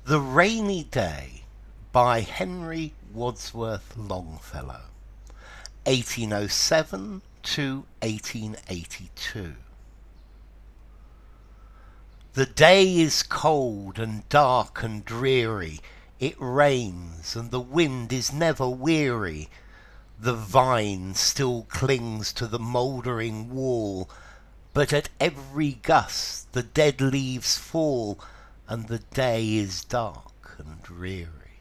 The Rainy Day by Henry Wadsworth Longfellow, 1807 to 1882. The day is cold and dark and dreary, it rains and the wind is never weary. The vine still clings to the mouldering wall, but at every gust the dead leaves fall, and the day is dark and dreary.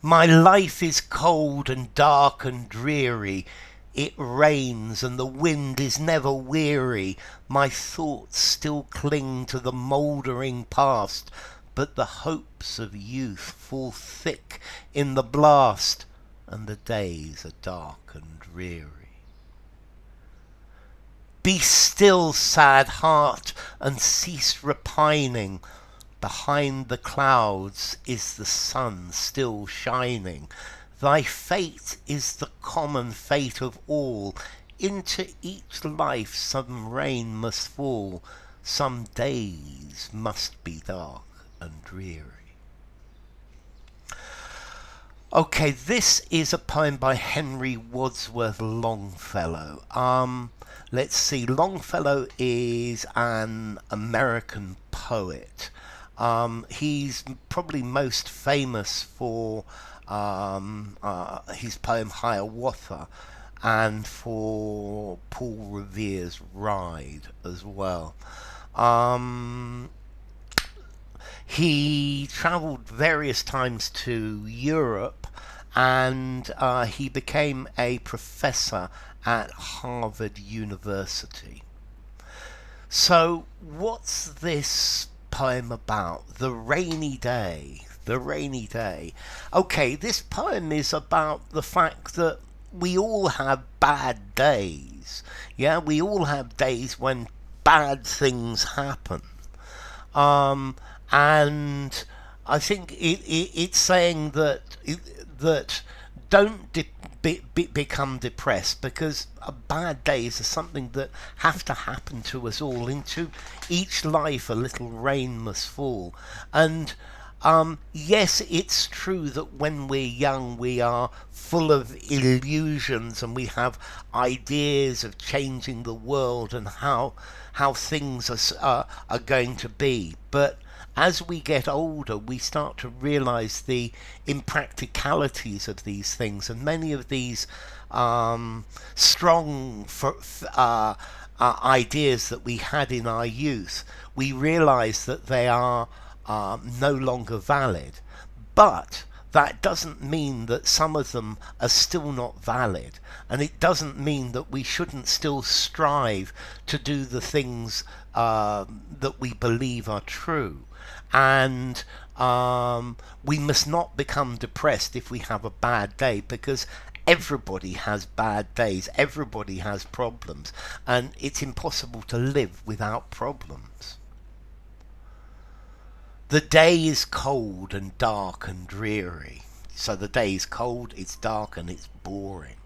My life is cold and dark and dreary. It rains and the wind is never weary. My thoughts still cling to the mouldering past, but the hopes of youth fall thick in the blast, and the days are dark and dreary. Be still, sad heart, and cease repining. Behind the clouds is the sun still shining. Thy fate is the common fate of all. Into each life some rain must fall. Some days must be dark and dreary. Okay, this is a poem by Henry Wadsworth Longfellow. Let's see, Longfellow is an American poet. He's probably most famous for his poem Hiawatha and for Paul Revere's Ride as well. He travelled various times to Europe, and he became a professor at Harvard University. So what's this poem about? The Rainy Day. The Rainy Day. Okay, this poem is about the fact that we all have bad days. Yeah, we all have days when bad things happen. And I think it's saying that don't become depressed, because bad days are something that have to happen to us all. Into each life a little rain must fall. And yes, it's true that when we're young we are full of illusions and we have ideas of changing the world and how things are going to be. But as we get older, we start to realize the impracticalities of these things, and many of these strong ideas that we had in our youth, we realize that they are no longer valid. But that doesn't mean that some of them are still not valid, and it doesn't mean that we shouldn't still strive to do the things that we believe are true. And we must not become depressed if we have a bad day, because everybody has bad days, everybody has problems, and it's impossible to live without problems. The day is cold and dark and dreary. So the day is cold, it's dark, and it's boring.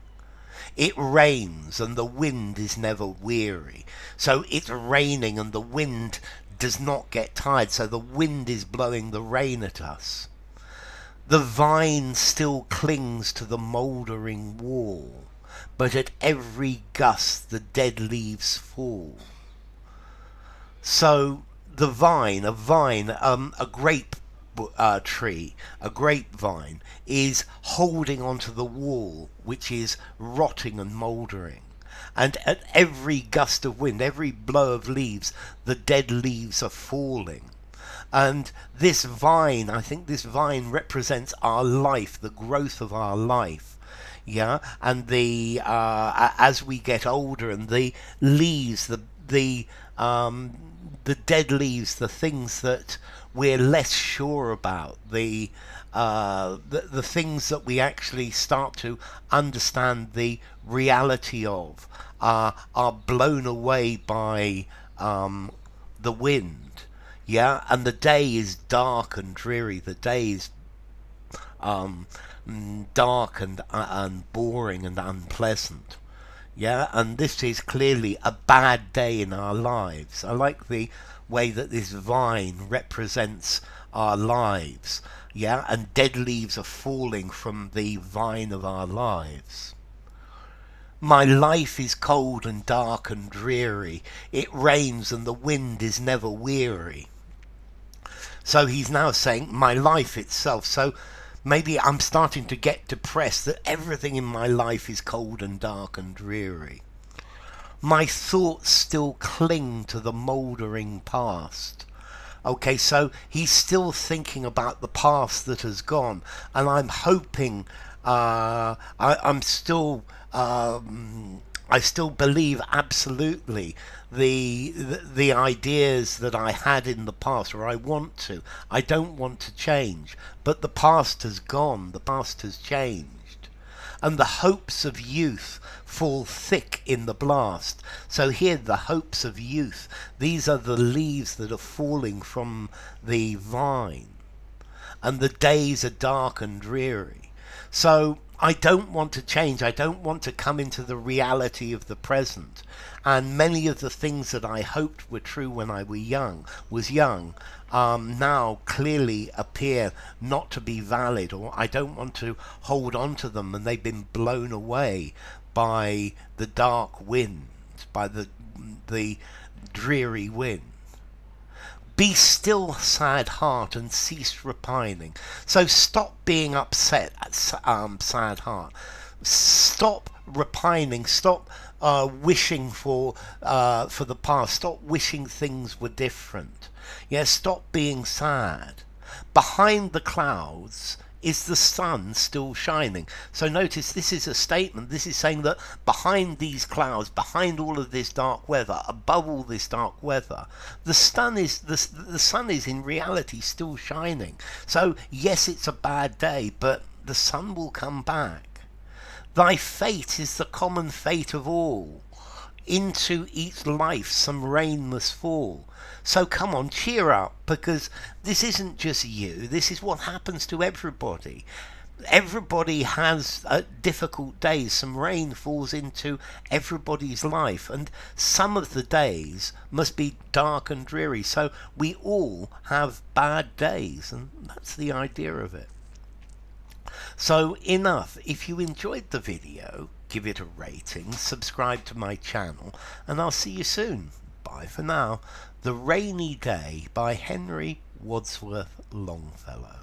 It rains and the wind is never weary. So it's raining and the wind does not get tired. So the wind is blowing the rain at us. The vine still clings to the mouldering wall, but at every gust the dead leaves fall. So the vine, a grape tree, a grapevine, is holding onto the wall, which is rotting and mouldering. And at every gust of wind, every blow of leaves, the dead leaves are falling. And this vine, I think this vine represents our life, the growth of our life. Yeah, and the as we get older, and the leaves, the dead leaves, the things that we're less sure about, the things that we actually start to understand the reality of, are blown away by the wind. Yeah, and the day is dark and dreary. The day is dark and boring and unpleasant. Yeah, and this is clearly a bad day in our lives. I like the way that this vine represents our lives. Yeah, and dead leaves are falling from the vine of our lives. My life is cold and dark and dreary. It rains and the wind is never weary. So he's now saying my life itself. So maybe I'm starting to get depressed that everything in my life is cold and dark and dreary. My thoughts still cling to the mouldering past. Okay, so he's still thinking about the past that has gone, and I'm hoping, I'm still, I still believe absolutely the ideas that I had in the past, or I want to. I don't want to change, but the past has gone. The past has changed, and the hopes of youth fall thick in the blast. So here, the hopes of youth, these are the leaves that are falling from the vine, and the days are dark and dreary. So I don't want to change. I don't want to come into the reality of the present. And many of the things that I hoped were true when I was young, now clearly appear not to be valid, or I don't want to hold on to them, and they've been blown away by the dark wind, by the dreary wind. Be still, sad heart, and cease repining. So stop being upset, sad heart. Stop repining. Stop wishing for the past. Stop wishing things were different. Yeah, stop being sad. Behind the clouds is the sun still shining. So notice this is a statement. This is saying that behind these clouds, behind all of this dark weather, above all this dark weather, the sun is in reality still shining. So yes, it's a bad day, but the sun will come back. Thy fate is the common fate of all. Into each life some rain must fall. So come on, cheer up, because this isn't just you. This is what happens to everybody. Everybody has difficult days. Some rain falls into everybody's life, and some of the days must be dark and dreary. So we all have bad days, and that's the idea of it. So enough. If you enjoyed the video, give it a rating, subscribe to my channel, and I'll see you soon. Bye for now. The Rainy Day by Wadsworth Longfellow.